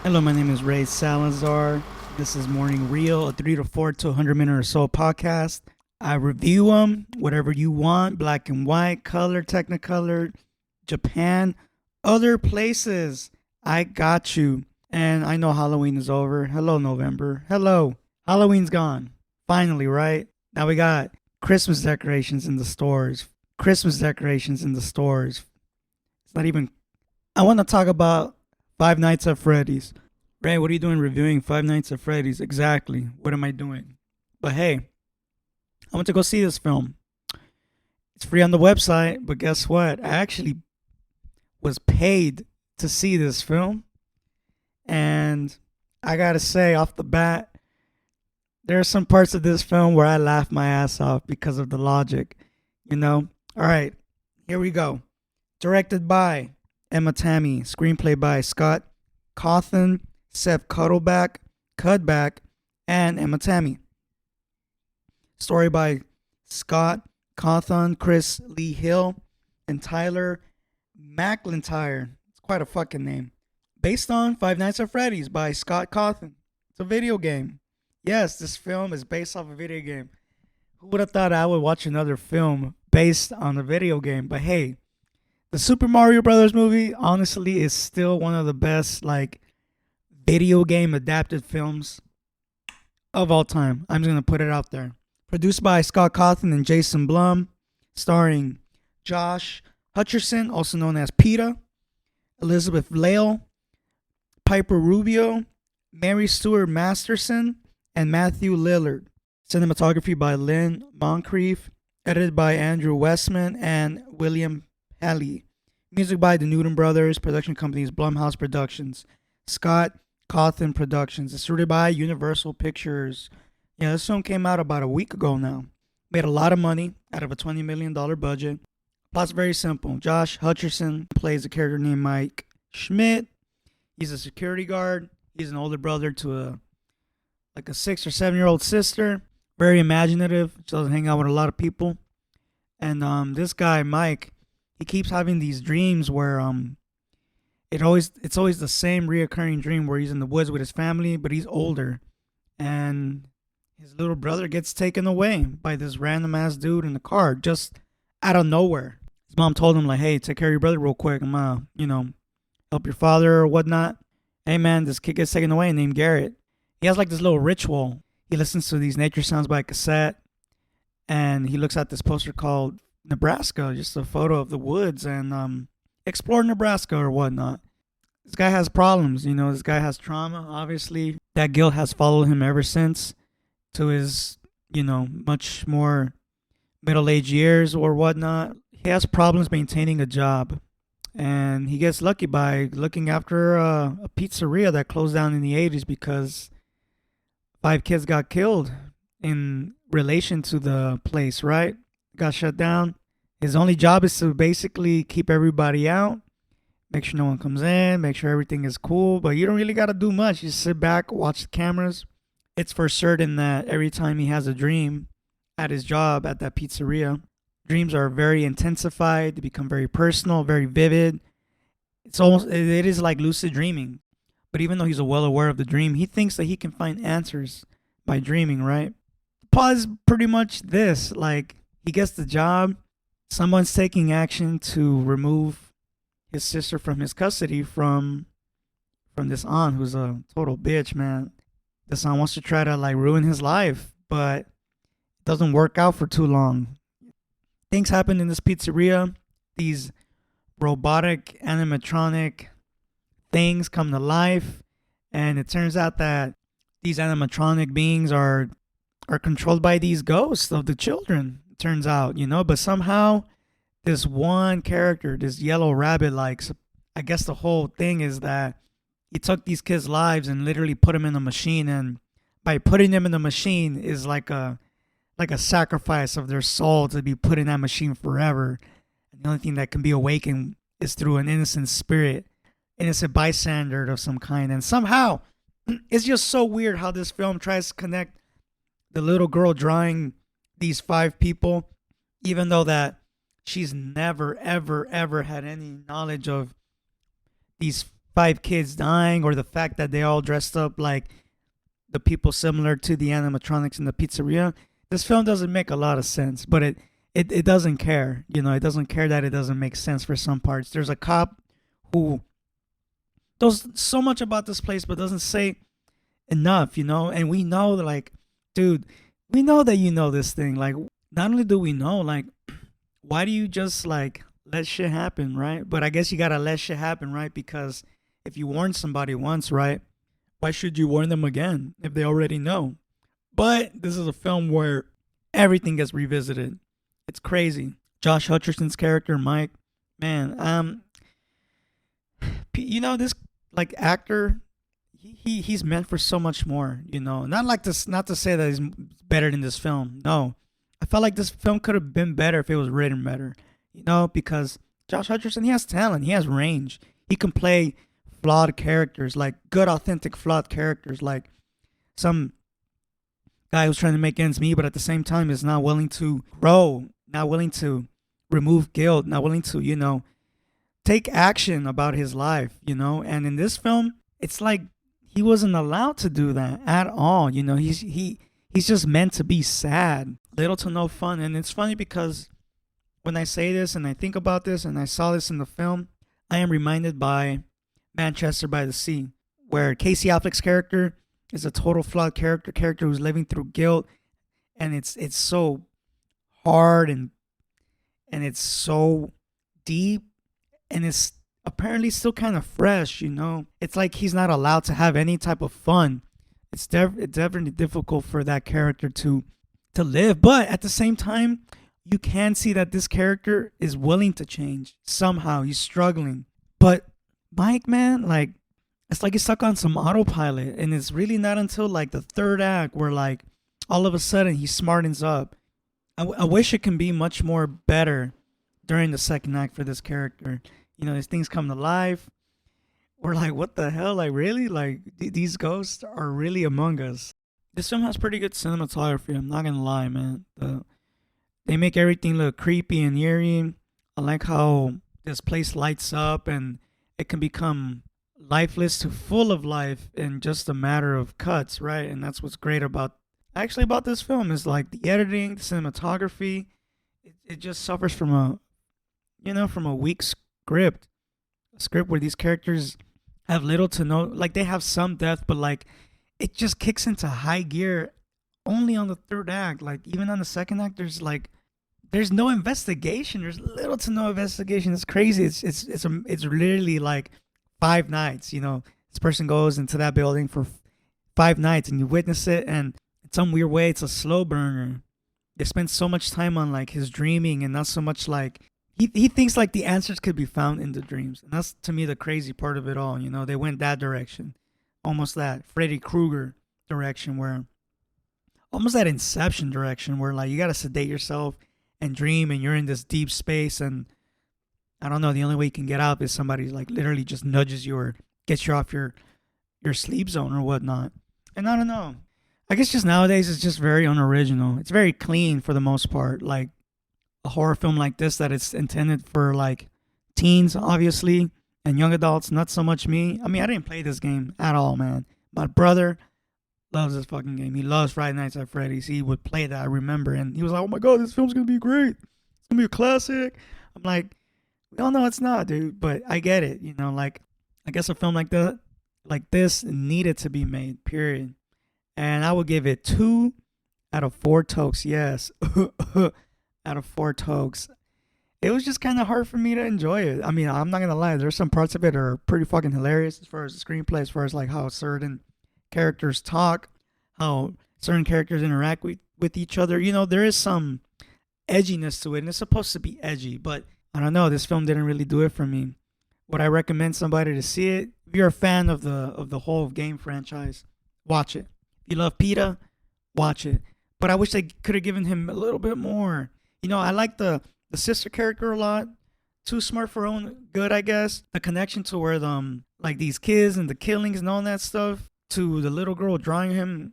Hello, my name is Ray Salazar. This is Morning Reel, a 3 to 4 to 100-minute or so podcast. I review them, whatever you want, black and white, color, technicolor, Japan, other places. I got you. And I know Halloween is over. Hello, November. Hello. Halloween's gone. Finally, right? Now we got Christmas decorations in the stores. Christmas decorations in the stores. It's not even. I want to talk about Five Nights at Freddy's. Ray, what are you doing reviewing Five Nights at Freddy's? Exactly. What am I doing? But hey, I went to go see this film. It's free on the website, but guess what? I actually was paid to see this film. And I gotta say, off the bat, there are some parts of this film where I laughed my ass off because of the logic. You know? Alright, here we go. Directed by Emma Tammy. Screenplay by Scott Cawthon, Seth Cudback, and Emma Tammy. Story by Scott Cawthon, Chris Lee Hill, and Tyler McIntyre. It's quite a fucking name. Based on Five Nights at Freddy's by Scott Cawthon. It's a video game. Yes, this film is based off a video game. Who would have thought I would watch another film based on a video game? But hey, the Super Mario Brothers movie honestly is still one of the best video game adapted films of all time. I'm just gonna put it out there. Produced by Scott Cawthon and Jason Blum, starring Josh Hutcherson, also known as PETA, Elizabeth Lale, Piper Rubio, Mary Stuart Masterson, and Matthew Lillard. Cinematography by Lynn Moncrief, edited by Andrew Westman and William Pelly. Music by the Newton Brothers, production companies Blumhouse Productions, Scott Cawthon Productions. It's distributed by Universal Pictures. Yeah, this film came out about a week ago now. Made a lot of money out of a $20 million budget. Plot's very simple. Josh Hutcherson plays a character named Mike Schmidt. He's a security guard. He's an older brother to a 6 or 7-year-old sister. Very imaginative. Doesn't hang out with a lot of people. And this guy Mike, he keeps having these dreams where it's always the same reoccurring dream where he's in the woods with his family, but he's older, and his little brother gets taken away by this random ass dude in the car just out of nowhere. His mom told him like, "Hey, take care of your brother real quick. I'm help your father or whatnot." Hey man, this kid gets taken away named Garrett. He has like this little ritual. He listens to these nature sounds by cassette, and he looks at this poster called Nebraska, just a photo of the woods, and explore Nebraska or whatnot. This guy has problems, this guy has trauma, obviously. That guilt has followed him ever since to his, much more middle-aged years or whatnot. He has problems maintaining a job, and he gets lucky by looking after a pizzeria that closed down in the 80s because 5 kids got killed in relation to the place, right? Got shut down. His only job is to basically keep everybody out, make sure no one comes in, make sure everything is cool. But you don't really got to do much. You sit back, watch the cameras. It's for certain that every time he has a dream at his job at that pizzeria, dreams are very intensified. They become very personal, very vivid. It is like lucid dreaming. But even though he's well aware of the dream, he thinks that he can find answers by dreaming, right? The plot is pretty much this. He gets the job. Someone's taking action to remove his sister from his custody from this aunt who's a total bitch, man. This aunt wants to try to ruin his life, but it doesn't work out for too long. Things happen in this pizzeria. These robotic animatronic things come to life, and it turns out that these animatronic beings are controlled by these ghosts of the children. Turns out, but somehow this one character, this yellow rabbit, I guess the whole thing is that he took these kids' lives and literally put them in a machine, and by putting them in the machine is like a sacrifice of their soul to be put in that machine forever. And the only thing that can be awakened is through an innocent spirit, innocent bystander of some kind. And somehow, it's just so weird how this film tries to connect the little girl drawing these 5 people, even though that she's never, ever, ever had any knowledge of these 5 kids dying, or the fact that they all dressed up like the people similar to the animatronics in the pizzeria. This film doesn't make a lot of sense, but it doesn't care. It doesn't care that it doesn't make sense for some parts. There's a cop who knows so much about this place but doesn't say enough, and we know that, like, dude, we know that you know this thing. Like, not only do we know, like, why do you just like let shit happen, right? But I guess you gotta let shit happen, right? Because if you warn somebody once, right, why should you warn them again if they already know? But this is a film where everything gets revisited. It's crazy. Josh Hutcherson's character, Mike, man, this like actor, he's meant for so much more. Not like this, not to say that he's better than this film. No, I felt like this film could have been better if it was written better. Because Josh Hutcherson, he has talent, he has range, he can play flawed characters, like good, authentic, flawed characters, like some guy who's trying to make ends meet, but at the same time is not willing to grow, not willing to remove guilt, not willing to, take action about his life, And in this film, it's like he wasn't allowed to do that at all. He's just meant to be sad, little to no fun. And it's funny because when I say this and I think about this and I saw this in the film, I am reminded by Manchester by the Sea, where Casey Affleck's character is a total flawed character who's living through guilt, and it's so hard and it's so deep, and it's apparently still kind of fresh. It's like he's not allowed to have any type of fun. It's definitely difficult for that character to live, but at the same time, you can see that this character is willing to change. Somehow he's struggling, but Mike, man, like, it's like he's stuck on some autopilot, and it's really not until like the third act where, like, all of a sudden he smartens up. I wish it can be much more better during the second act for this character. These things come to life. We're like, what the hell? Like, really? Like, these ghosts are really among us. This film has pretty good cinematography. I'm not gonna lie, man. They make everything look creepy and eerie. I like how this place lights up and it can become lifeless to full of life in just a matter of cuts, right? And that's what's great about this film is like the editing, the cinematography. It just suffers from a weak script, a script where these characters have little to no, like, they have some depth, but like it just kicks into high gear only on the third act. Like, even on the second act, there's no investigation. There's little to no investigation. It's crazy. It's literally like 5 nights. This person goes into that building for 5 nights, and you witness it, and in some weird way, it's a slow burner. They spend so much time on like his dreaming, and not so much like he thinks like the answers could be found in the dreams, and that's to me the crazy part of it all. They went that direction, almost that Freddy Krueger direction, where almost that Inception direction, where like you gotta sedate yourself and dream, and you're in this deep space, and I don't know, the only way you can get out is somebody like literally just nudges you or gets you off your sleep zone or whatnot. And I don't know, I guess just nowadays it's just very unoriginal. It's very clean for the most part. Like a horror film like this that it's intended for like teens, obviously, and young adults, not so much me. I mean, I didn't play this game at all, man. My brother loves this fucking game. He loves Friday Nights at Freddy's. He would play that, I remember, and he was like, oh my god, this film's gonna be great. It's gonna be a classic. I'm like, we all know it's not, dude, but I get it. Like, I guess a film like this needed to be made, period. And I would give it 2 out of 4 tokes. Yes. Out of 4 tokes. It was just kind of hard for me to enjoy it. I mean, I'm not going to lie. There's some parts of it that are pretty fucking hilarious as far as the screenplay, as far as like how certain characters talk, how certain characters interact with each other. There is some edginess to it, and it's supposed to be edgy, but I don't know. This film didn't really do it for me. Would I recommend somebody to see it? If you're a fan of the whole game franchise, watch it. If you love PETA, watch it. But I wish they could have given him a little bit more. I like the sister character a lot. Too smart for her own good, I guess. The connection to where like these kids and the killings and all that stuff, to the little girl drawing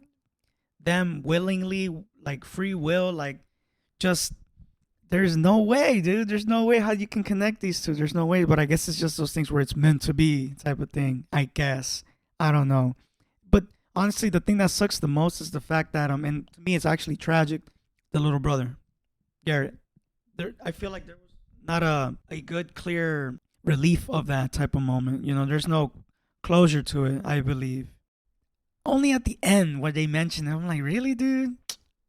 them willingly, like free will, like just There's no way, dude. There's no way how you can connect these two. There's no way. But I guess it's just those things where it's meant to be type of thing. I guess. I don't know. But honestly, the thing that sucks the most is the fact that and to me it's actually tragic. The little brother, Garrett. I feel like there was not a good clear relief of that type of moment. There's no closure to it. I believe only at the end where they mention it. I'm like, really, dude?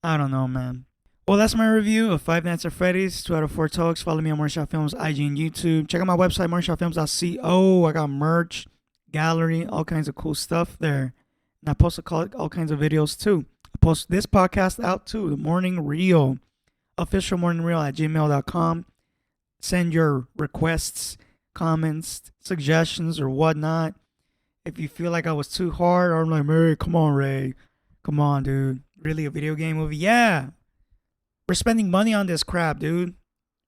I don't know, man. Well, that's my review of Five Nights at Freddy's, 2 out of 4 talks. Follow me on Marshall Films, IG and YouTube. Check out my website, marshallfilms.co. I got merch, gallery, all kinds of cool stuff there. And I post all kinds of videos too. I post this podcast out too, the Morning Reel, official Morning Reel at gmail.com. Send your requests, comments, suggestions, or whatnot. If you feel like I was too hard, or I'm like, Ray, come on, Ray. Come on, dude. Really, a video game movie? Yeah. We're spending money on this crap, dude.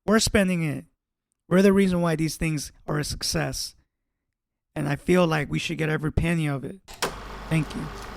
We're spending it. We're the reason why these things are a success. And I feel like we should get every penny of it. Thank you.